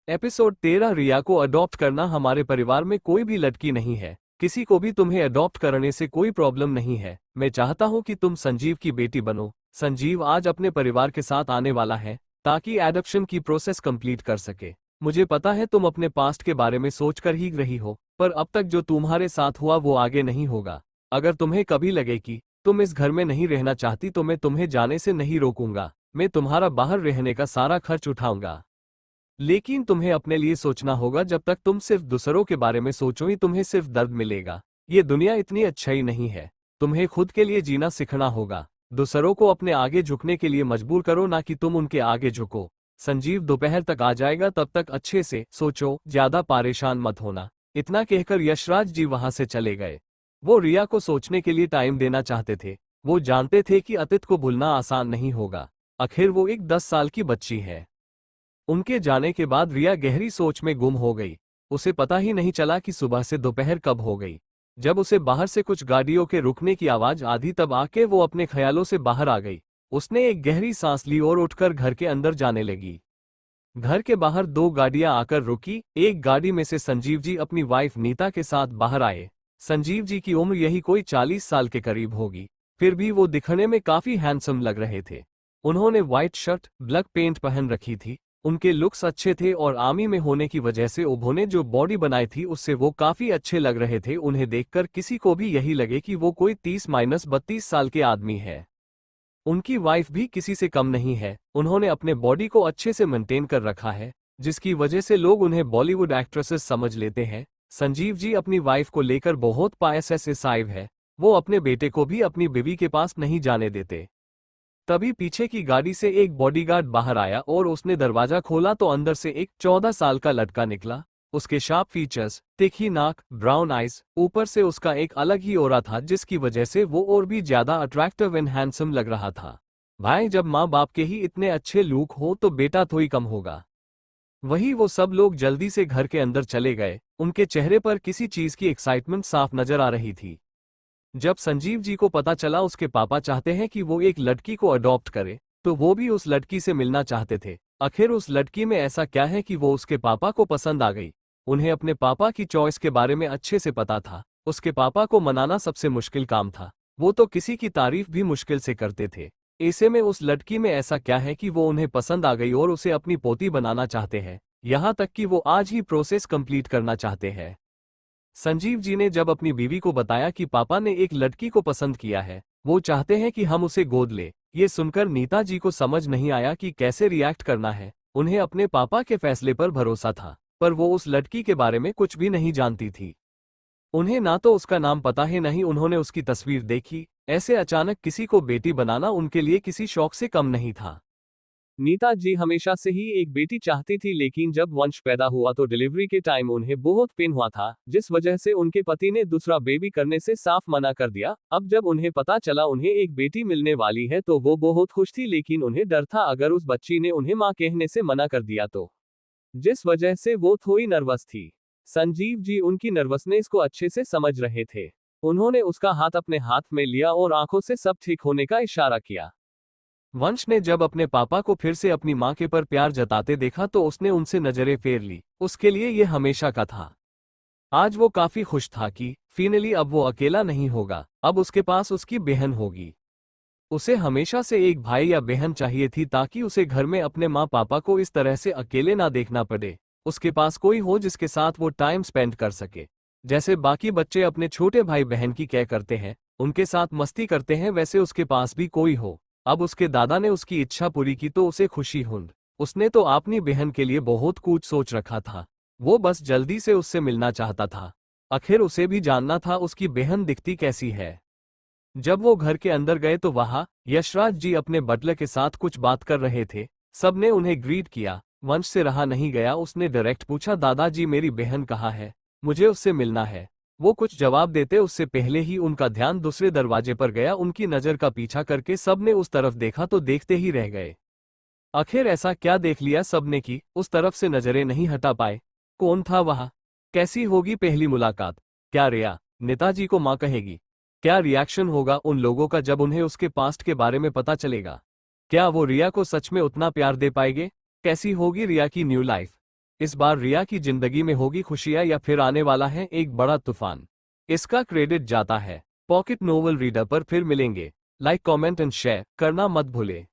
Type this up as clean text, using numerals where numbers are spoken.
Episode 13। रिया को adopt करना। हमारे परिवार में कोई भी लड़की नहीं है, किसी को भी तुम्हें अडॉप्ट करने से कोई प्रॉब्लम नहीं है। मैं चाहता हूँ कि तुम संजीव की बेटी बनो। संजीव आज अपने परिवार के साथ आने वाला है ताकि एडॉप्शन की प्रोसेस कंप्लीट कर सके। मुझे पता है तुम अपने पास्ट के बारे में सोच कर ही रही हो, पर अब तक जो तुम्हारे साथ हुआ वो आगे नहीं होगा। अगर तुम्हें कभी लगे कि तुम इस घर में नहीं रहना चाहती तो मैं तुम्हें जाने से नहीं रोकूंगा। मैं तुम्हारा बाहर रहने का सारा खर्च उठाऊंगा, लेकिन तुम्हें अपने लिए सोचना होगा। जब तक तुम सिर्फ दूसरों के बारे में सोचो ही तुम्हें सिर्फ दर्द मिलेगा। ये दुनिया इतनी अच्छी नहीं है, तुम्हें खुद के लिए जीना सीखना होगा। दूसरों को अपने आगे झुकने के लिए मजबूर करो, ना कि तुम उनके आगे झुको। संजीव दोपहर तक आ जाएगा, तब तक अच्छे से सोचो, ज्यादा परेशान मत होना। इतना कहकर यशराज जी वहां से चले गए। वो रिया को सोचने के लिए टाइम देना चाहते थे। वो जानते थे कि अतीत को भूलना आसान नहीं होगा, आखिर वो एक 10 साल की बच्ची है। उनके जाने के बाद रिया गहरी सोच में गुम हो गई। उसे पता ही नहीं चला कि सुबह से दोपहर कब हो गई। जब उसे बाहर से कुछ गाड़ियों के रुकने की आवाज आधी, तब आके वो अपने ख्यालों से बाहर आ गई। उसने एक गहरी सांस ली और उठकर घर के अंदर जाने लगी। घर के बाहर दो गाड़ियां आकर रुकी। एक गाड़ी में से संजीव जी अपनी वाइफ नीता के साथ बाहर आए। संजीव जी की उम्र यही कोई 40 साल के करीब होगी, फिर भी वो दिखने में काफी हैंडसम लग रहे थे। उन्होंने व्हाइट शर्ट, ब्लैक पेंट पहन रखी थी। उनके लुक्स अच्छे थे और आर्मी में होने की वजह से उन्होंने जो बॉडी बनाई थी उससे वो काफी अच्छे लग रहे थे। उन्हें देखकर किसी को भी यही लगे कि वो कोई 30-32 साल के आदमी है। उनकी वाइफ भी किसी से कम नहीं है। उन्होंने अपने बॉडी को अच्छे से मेंटेन कर रखा है, जिसकी वजह से लोग उन्हें बॉलीवुड एक्ट्रेसेस समझ लेते हैं। संजीव जी अपनी वाइफ को लेकर बहुत पॉसेसिव है। वो अपने बेटे को भी अपनी बीवी के पास नहीं जाने देते। तभी पीछे की गाड़ी से एक बॉडीगार्ड बाहर आया और उसने दरवाजा खोला तो अंदर से एक 14 साल का लड़का निकला। उसके शार्प फीचर्स, तिखी नाक, ब्राउन आइज, ऊपर से उसका एक अलग ही ऑरा था, जिसकी वजह से वो और भी ज्यादा अट्रैक्टिव एंड हैंडसम लग रहा था। भाई, जब माँ बाप के ही इतने अच्छे लुक हो तो बेटा तो ही कम होगा। वही वो सब लोग जल्दी से घर के अंदर चले गए। उनके चेहरे पर किसी चीज की एक्साइटमेंट साफ नजर आ रही थी। जब संजीव जी को पता चला उसके पापा चाहते हैं कि वो एक लड़की को अडॉप्ट करे, तो वो भी उस लड़की से मिलना चाहते थे। आखिर उस लड़की में ऐसा क्या है कि वो उसके पापा को पसंद आ गई। उन्हें अपने पापा की चॉइस के बारे में अच्छे से पता था। उसके पापा को मनाना सबसे मुश्किल काम था। वो तो किसी की तारीफ भी मुश्किल से करते थे। ऐसे में उस लड़की में ऐसा क्या है कि वो उन्हें पसंद आ गई और उसे अपनी पोती बनाना चाहते हैं। यहाँ तक कि वो आज ही प्रोसेस कंप्लीट करना चाहते हैं। संजीव जी ने जब अपनी बीवी को बताया कि पापा ने एक लड़की को पसंद किया है, वो चाहते हैं कि हम उसे गोद ले, ये सुनकर नीता जी को समझ नहीं आया कि कैसे रिएक्ट करना है। उन्हें अपने पापा के फैसले पर भरोसा था, पर वो उस लड़की के बारे में कुछ भी नहीं जानती थी। उन्हें ना तो उसका नाम पता है, नहीं उन्होंने उसकी तस्वीर देखी। ऐसे अचानक किसी को बेटी बनाना उनके लिए किसी शौक से कम नहीं था। नीता जी हमेशा से ही एक बेटी चाहती थी, लेकिन जब वंश पैदा हुआ तो डिलीवरी के टाइम उन्हें बहुत पेन हुआ था, जिस वजह से उनके पति ने दूसरा बेबी करने से साफ मना कर दिया। अब जब उन्हें पता चला उन्हें एक बेटी मिलने वाली है तो वो बहुत खुश थी, लेकिन उन्हें डर था अगर उस बच्ची ने उन्हें मां कहने से मना कर दिया तो, जिस वजह से वो थोड़ी नर्वस थी। संजीव जी उनकी नर्वसनेस को अच्छे से समझ रहे थे। उन्होंने उसका हाथ अपने हाथ में लिया और आंखों से सब ठीक होने का इशारा किया। वंश ने जब अपने पापा को फिर से अपनी मां के पर प्यार जताते देखा तो उसने उनसे नजरें फेर ली। उसके लिए ये हमेशा का था। आज वो काफी खुश था कि फाइनली अब वो अकेला नहीं होगा, अब उसके पास उसकी बहन होगी। उसे हमेशा से एक भाई या बहन चाहिए थी, ताकि उसे घर में अपने माँ पापा को इस तरह से अकेले ना देखना पड़े। उसके पास कोई हो जिसके साथ वो टाइम स्पेंड कर सके। जैसे बाकी बच्चे अपने छोटे भाई बहन की केयर करते हैं, उनके साथ मस्ती करते हैं, वैसे उसके पास भी कोई हो। अब उसके दादा ने उसकी इच्छा पूरी की तो उसे खुशी हुई। उसने तो अपनी बहन के लिए बहुत कुछ सोच रखा था। वो बस जल्दी से उससे मिलना चाहता था। आखिर उसे भी जानना था उसकी बहन दिखती कैसी है। जब वो घर के अंदर गए तो वहां यशराज जी अपने बटलर के साथ कुछ बात कर रहे थे। सबने उन्हें ग्रीट किया। वंश से रहा नहीं गया, उसने डायरेक्ट पूछा, दादाजी मेरी बहन कहाँ है, मुझे उससे मिलना है। वो कुछ जवाब देते उससे पहले ही उनका ध्यान दूसरे दरवाजे पर गया। उनकी नजर का पीछा करके सबने उस तरफ देखा तो देखते ही रह गए। आखिर ऐसा क्या देख लिया सबने कि उस तरफ से नजरें नहीं हटा पाए। कौन था वहां? कैसी होगी पहली मुलाकात? क्या रिया नेताजी को मां कहेगी? क्या रिएक्शन होगा उन लोगों का जब उन्हें उसके पास्ट के बारे में पता चलेगा? क्या वो रिया को सच में उतना प्यार दे पाएंगे? कैसी होगी रिया की न्यू लाइफ? इस बार रिया की जिंदगी में होगी खुशियां या फिर आने वाला है एक बड़ा तूफान? इसका क्रेडिट जाता है पॉकेट नोवेल रीडर पर। फिर मिलेंगे। लाइक कमेंट एंड शेयर करना मत भूले।